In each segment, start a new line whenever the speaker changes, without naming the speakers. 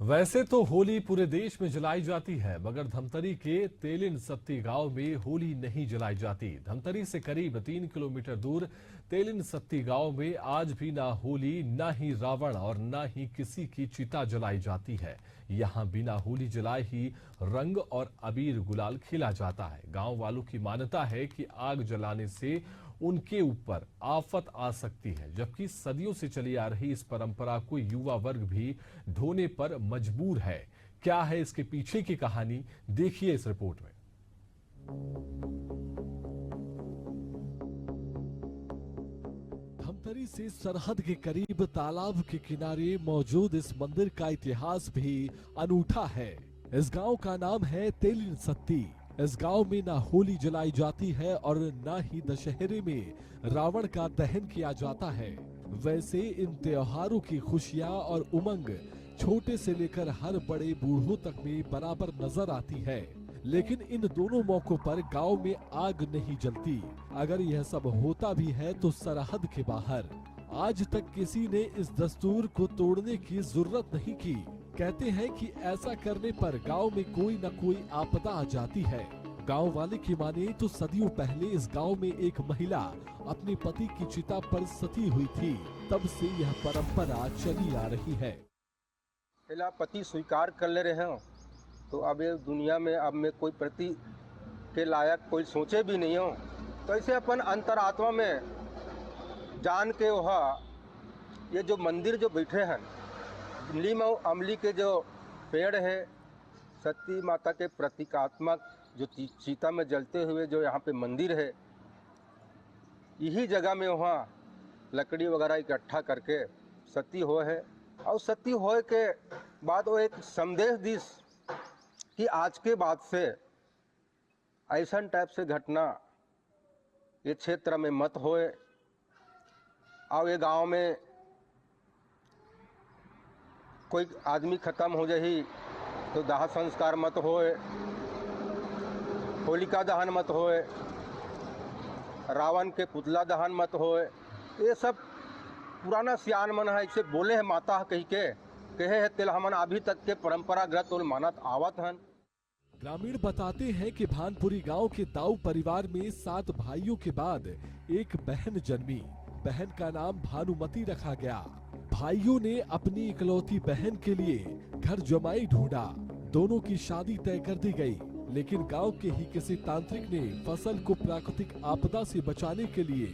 वैसे तो होली पूरे देश में जलाई जाती है, मगर धमतरी के तेलिन सत्ती गांव में होली नहीं जलाई जाती। धमतरी से करीब 3 किलोमीटर दूर तेलिन सत्ती गांव में आज भी ना होली, ना ही रावण और ना ही किसी की चिता जलाई जाती है। यहां बिना होली जलाए ही रंग और अबीर गुलाल खेला जाता है। गांव वालों की मान्यता है कि आग जलाने से उनके ऊपर आफत आ सकती है, जबकि सदियों से चली आ रही इस परंपरा को युवा वर्ग भी ढोने पर मजबूर है। क्या है इसके पीछे की कहानी, देखिए इस रिपोर्ट में। धमतरी से सरहद के करीब तालाब के किनारे मौजूद इस मंदिर का इतिहास भी अनूठा है। इस गांव का नाम है तेलिन सत्ती। इस गांव में ना होली जलाई जाती है और ना ही दशहरे में रावण का दहन किया जाता है। वैसे इन त्योहारों की खुशियां और उमंग छोटे से लेकर हर बड़े बूढ़ों तक में बराबर नजर आती है, लेकिन इन दोनों मौकों पर गांव में आग नहीं जलती। अगर यह सब होता भी है तो सरहद के बाहर। आज तक किसी ने इस दस्तूर को तोड़ने की जरूरत नहीं की। कहते हैं कि ऐसा करने पर गांव में कोई न कोई आपदा आ जाती है। गांव वाले की माने तो सदियों पहले इस गांव में एक महिला अपने पति की चिता पर सती हुई थी। तब से यह परंपरा चली आ रही है।
पहला पति स्वीकार कर ले रहे हो तो अब ये दुनिया में अब मैं कोई पति के लायक कोई सोचे भी नहीं हो, तो ऐसे अपन अंतरात्मा में जान के वह ये जो मंदिर जो बैठे हैं, नीम और अमली के जो पेड़ है, सती माता के प्रतीकात्मक जो सीता में जलते हुए जो यहाँ पे मंदिर है, यही जगह में वहाँ लकड़ी वगैरह इकट्ठा करके सती हो है। और सती होए के बाद वो एक संदेश दी कि आज के बाद से ऐसा टाइप से घटना ये क्षेत्र में मत होए, और ये गांव में कोई आदमी खत्म हो जाही तो दाह संस्कार मत होए, होलिका दहन मत होए, रावण के पुतला दहन मत होए। ये सब पुराना सियान मन है इसे बोले है, माता कही के कहे है, तेल हमन अभी तक के परंपरागत और मानत आवत हन।
ग्रामीण बताते हैं कि भानपुरी गांव के दाऊ परिवार में 7 भाइयों के बाद एक बहन जन्मी। बहन का नाम भानुमती रखा गया। भाइयों ने अपनी इकलौती बहन के लिए घर जमाई ढूंढा। दोनों की शादी तय कर दी गई, लेकिन गांव के ही किसी तांत्रिक ने फसल को प्राकृतिक आपदा से बचाने के लिए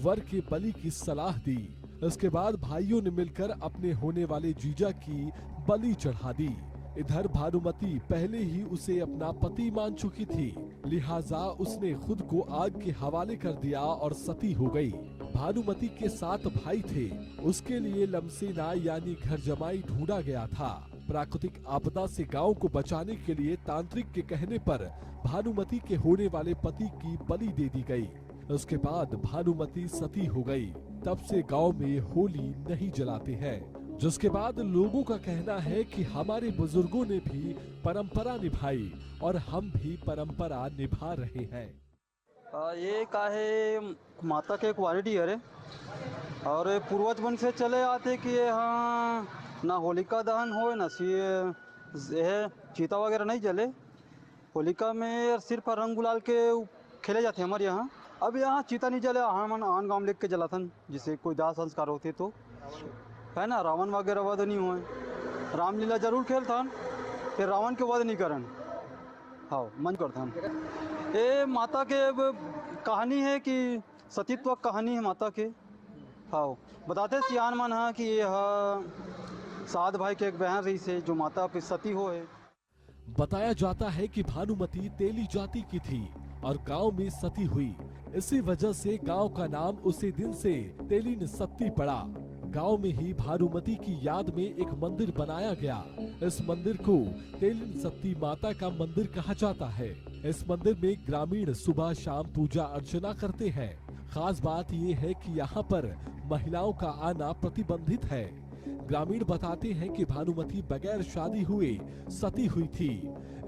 वर के बलि की सलाह दी। इसके बाद भाइयों ने मिलकर अपने होने वाले जीजा की बलि चढ़ा दी। इधर भानुमती पहले ही उसे अपना पति मान चुकी थी, लिहाजा उसने खुद को आग के हवाले कर दिया और सती हो गई। भानुमती के 7 भाई थे, उसके लिए लमसेना यानी घर जमाई ढूंढा गया था। प्राकृतिक आपदा से गांव को बचाने के लिए तांत्रिक के कहने पर भानुमती के होने वाले पति की बलि दे दी गई। उसके बाद भानुमती सती हो गई। तब से गांव में होली नहीं जलाते हैं, जिसके बाद लोगों का कहना है कि हमारे बुजुर्गों ने भी परंपरा निभाई और हम भी परंपरा निभा रहे हैं।
ये का है माता के क्वालिटी है और पूर्वज वंश से चले आते कि हाँ ना होलिका दहन हो ना चीता वगैरह नहीं जले। होलिका में सिर्फ रंग गुलाल के खेले जाते हैं हमारे यहाँ। अब यहाँ चीता नहीं जले, हम आन गाँव लेके जलाथन, जिससे कोई दाह संस्कार होते तो है ना। रावण वगैरह वध नहीं हुए, रामलीला जरूर खेलथन, फिर रावण के वध नहीं करन। हाँ मन करथन। ये माता के कहानी है कि सतीत्व कहानी है माता के। हाँ बताते सियान मन है कि यह 7 भाई के एक बहन रही से जो माता पे सती हो है।
बताया जाता है कि भानुमती तेली जाति की थी और गांव में सती हुई। इसी वजह से गांव का नाम उसी दिन से तेलिन सत्ती पड़ा। गांव में ही भानुमती की याद में एक मंदिर बनाया गया। इस मंदिर को तेलिन सत्ती माता का मंदिर कहा जाता है। इस मंदिर में ग्रामीण सुबह शाम पूजा अर्चना करते हैं। खास बात ये है कि यहाँ पर महिलाओं का आना प्रतिबंधित है। ग्रामीण बताते हैं कि भानुमती बगैर शादी हुए सती हुई थी।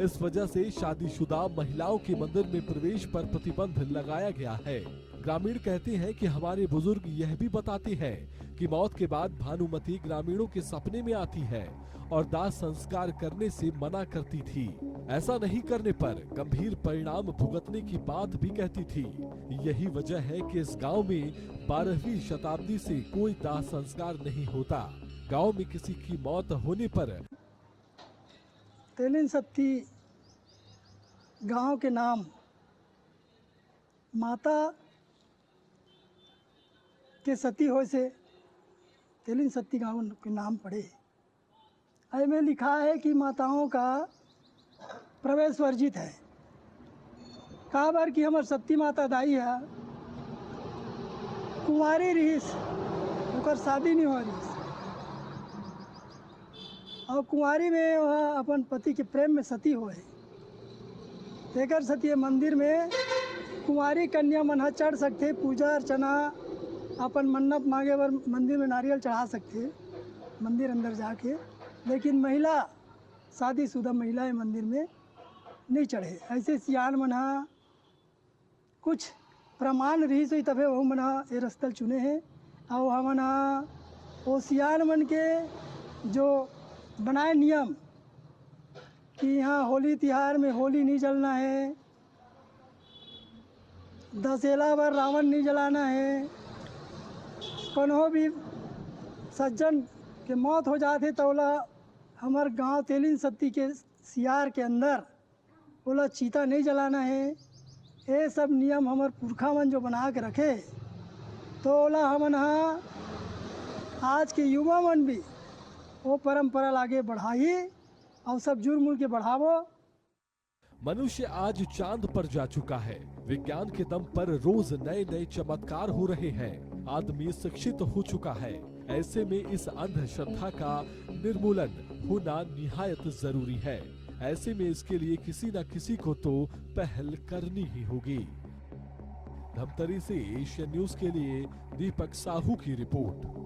इस वजह से शादीशुदा महिलाओं के मंदिर में प्रवेश पर प्रतिबंध लगाया गया है। ग्रामीण कहते हैं कि हमारे बुजुर्ग यह भी बताते हैं कि मौत के बाद भानुमती ग्रामीणों के सपने में आती है और दाह संस्कार करने से मना करती थी। ऐसा नहीं करने पर गंभीर परिणाम भुगतने की बात भी कहती थी। यही वजह है कि इस गांव में 12वीं शताब्दी से कोई दाह संस्कार नहीं होता। गांव में किसी की मौत होने पर
तेलिन सत्ती गांव के नाम माता के सती हो से तेलिन सत्ती गांव के नाम पड़े। में लिखा है कि माताओं का प्रवेश वर्जित है। कहा बार कि हमार सत्ती माता दाई है कुंवारी रहीस, ओकर शादी नहीं हो रही और कुंवारी में वह अपन पति के प्रेम में सती होए। तेकर सती मंदिर में कुंवारी कन्या मन चढ़ सकते, पूजा अर्चना अपन मन्नत मांगे बर मंदिर में नारियल चढ़ा सकते मंदिर अंदर जाके, लेकिन महिला शादीशुदा महिलाएं मंदिर में नहीं चढ़े। ऐसे सियान मना कुछ प्रमाण रही सोई तबे वो मना ये रस्तल चुने हैं और हमना वो सियान मन के जो बनाए नियम कि यहाँ होली तिहार में होली नहीं जलना है, दशहरा पर रावण नहीं जलाना है, कन्हो भी सज्जन के मौत हो जाते तो ओला हमार गांव तेलिन सत्ती के सियार के अंदर ओला चीता नहीं जलाना है। ये सब नियम हमार पुरखा मन जो बना के रखे तो ओला हमन आज के युवा मन भी वो परंपरा आगे बढ़ाई और सब जुर्म के बढ़ावो।
मनुष्य आज चांद पर जा चुका है। विज्ञान के दम पर रोज नए नए चमत्कार हो रहे हैं। आदमी शिक्षित हो चुका है। ऐसे में इस अंधश्रद्धा का निर्मूलन होना निहायत जरूरी है। ऐसे में इसके लिए किसी न किसी को तो पहल करनी ही होगी। धमतरी से एशियन न्यूज के लिए दीपक साहू की रिपोर्ट।